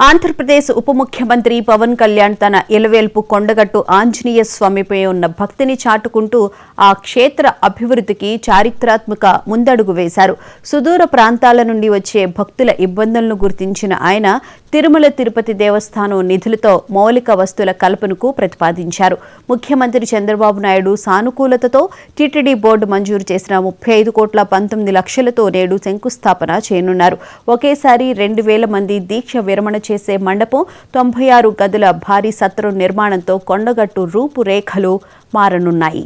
ఆంధ్రప్రదేశ్ ఉప ముఖ్యమంత్రి పవన్ కళ్యాణ్ తన ఇలవేల్పు కొండగట్టు ఆంజనేయ స్వామిపై ఉన్న భక్తిని చాటుకుంటూ ఆ క్షేత్ర అభివృద్ధికి చారిత్రాత్మక ముందడుగు వేశారు. సుదూర ప్రాంతాల నుండి వచ్చే భక్తుల ఇబ్బందులను గుర్తించిన ఆయన తిరుమల తిరుపతి దేవస్థానం నిధులతో మౌలిక వస్తువుల కల్పనకు ప్రతిపాదించారు. ముఖ్యమంత్రి చంద్రబాబు నాయుడు సానుకూలతతో టీటీడీ బోర్డు మంజూరు చేసిన 35,19,00,000తో నేడు శంకుస్థాపన చేయనున్నారు. ఒకేసారి 2,000 మంది దీక్ష విరమణ చేసే మండపం, 96 గదుల భారీ సత్రం నిర్మాణంతో కొండగట్టు రూపురేఖలు మారనున్నాయి.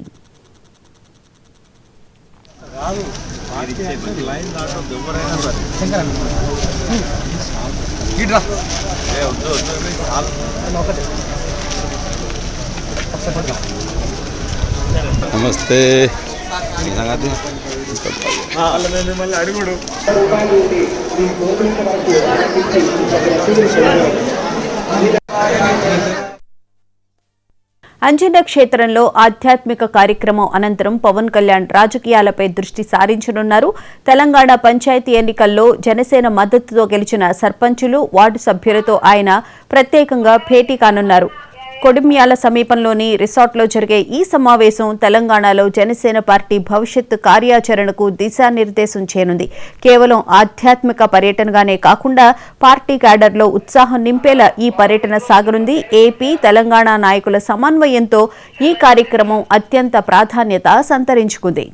నమస్తే. అంజన్న క్షేత్రంలో ఆధ్యాత్మిక కార్యక్రమం అనంతరం పవన్ కళ్యాణ్ రాజకీయాలపై దృష్టి సారించనున్నారు. తెలంగాణ పంచాయతీ ఎన్నికల్లో జనసేన మద్దతుతో గెలిచిన సర్పంచులు, వార్డు సభ్యులతో ఆయన ప్రత్యేకంగా భేటీ కానున్నారు. కొడిమ్యాల సమీపంలోని రిసార్ట్లో జరిగే ఈ సమావేశం తెలంగాణలో జనసేన పార్టీ భవిష్యత్తు కార్యాచరణకు దిశానిర్దేశం చేయనుంది. కేవలం ఆధ్యాత్మిక పర్యటనగానే కాకుండా పార్టీ క్యాడర్లో ఉత్సాహం నింపేలా ఈ పర్యటన సాగనుంది. ఏపీ, తెలంగాణ నాయకుల సమన్వయంతో ఈ కార్యక్రమం అత్యంత ప్రాధాన్యత సంతరించుకుంది.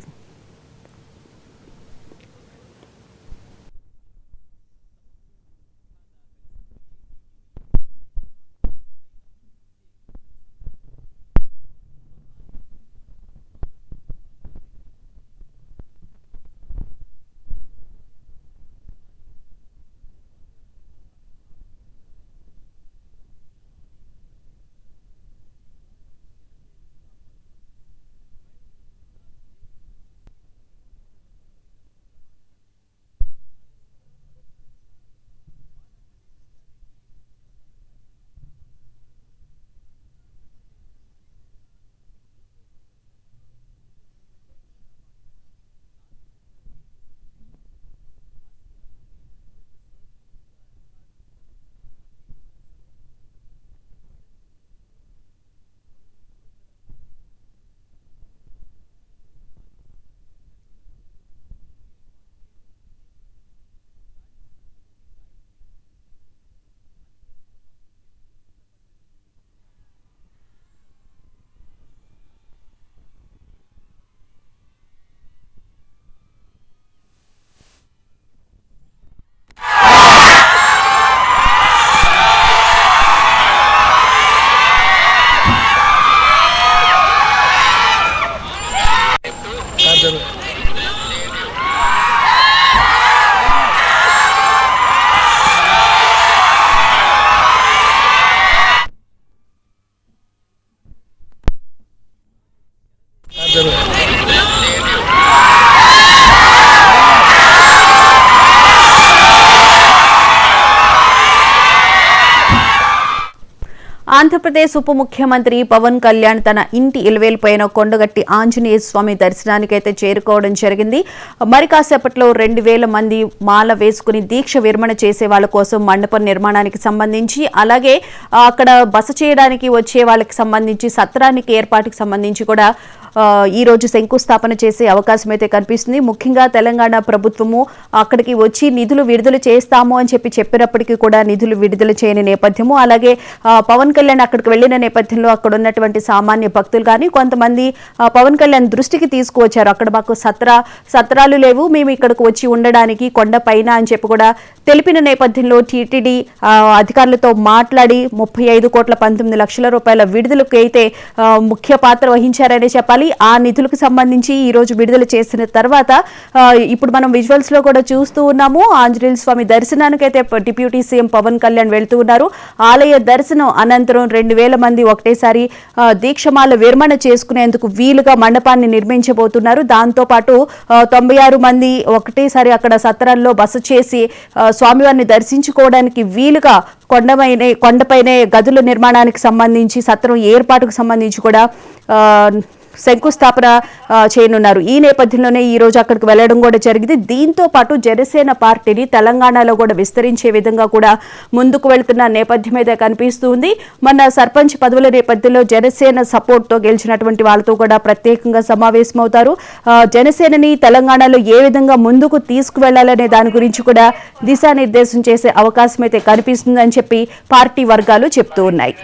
ఆంధ్రప్రదేశ్ ఉప ముఖ్యమంత్రి పవన్ కళ్యాణ్ తన ఇంటి ఇలవేల్పైన కొండగట్టి ఆంజనేయ స్వామి దర్శనానికైతే చేరుకోవడం జరిగింది. మరి కాసేపట్లో 2,000 మంది మాల వేసుకుని దీక్ష విరమణ చేసే వాళ్ళ కోసం మండపం నిర్మాణానికి సంబంధించి, అలాగే అక్కడ బస చేయడానికి వచ్చే వాళ్ళకి సంబంధించి సత్రానికి ఏర్పాటుకి సంబంధించి కూడా ఈ రోజు శంకుస్థాపన చేసే అవకాశం అయితే కనిపిస్తుంది. ముఖ్యంగా తెలంగాణ ప్రభుత్వము అక్కడికి వచ్చి నిధులు విడుదల చేస్తాము అని చెప్పినప్పటికీ కూడా నిధులు విడుదల చేయని నేపథ్యము, అలాగే పవన్ కళ్యాణ్ అక్కడికి వెళ్లిన నేపథ్యంలో అక్కడ ఉన్నటువంటి సామాన్య భక్తులు కానీ కొంతమంది పవన్ కళ్యాణ్ దృష్టికి తీసుకువచ్చారు. అక్కడ మాకు సత్రాలు లేవు, మేము ఇక్కడికి వచ్చి ఉండడానికి కొండ పైన అని చెప్పి కూడా తెలిపిన నేపథ్యంలో టీటీడీ అధికారులతో మాట్లాడి 35,19,00,000 రూపాయల విడుదలకు అయితే ముఖ్య పాత్ర వహించారనే చెప్పాలి. మరి ఆ నిధులకు సంబంధించి ఈ రోజు విడుదల చేసిన తర్వాత ఇప్పుడు మనం విజువల్స్ లో కూడా చూస్తూ ఉన్నాము. ఆంజనేయ స్వామి దర్శనానికైతే డిప్యూటీ సీఎం పవన్ కళ్యాణ్ వెళ్తూ ఉన్నారు. ఆలయ దర్శనం అనంతరం 2,000 మంది ఒకటేసారి దీక్షమాల విరమణ చేసుకునేందుకు వీలుగా మండపాన్ని నిర్మించబోతున్నారు. దాంతో పాటు 96 మంది ఒకటేసారి అక్కడ సత్రాల్లో బస చేసి స్వామివారిని దర్శించుకోవడానికి వీలుగా కొండపైనే గదుల నిర్మాణానికి సంబంధించి సత్రం ఏర్పాటుకు సంబంధించి కూడా శంకుస్థాపన చేయనున్నారు. ఈ నేపథ్యంలోనే ఈ రోజు అక్కడికి వెళ్లడం కూడా జరిగింది. దీంతో పాటు జనసేన పార్టీని తెలంగాణలో కూడా విస్తరించే విధంగా కూడా ముందుకు వెళ్తున్న నేపథ్యం అయితే కనిపిస్తుంది. మన సర్పంచ్ పదవుల నేపథ్యంలో జనసేన సపోర్ట్ తో గెలిచినటువంటి వాళ్ళతో కూడా ప్రత్యేకంగా సమావేశమవుతారు. జనసేనని తెలంగాణలో ఏ విధంగా ముందుకు తీసుకువెళ్లాలనే దాని గురించి కూడా దిశానిర్దేశం చేసే అవకాశం అయితే కనిపిస్తుందని చెప్పి పార్టీ వర్గాలు చెప్తూ ఉన్నాయి.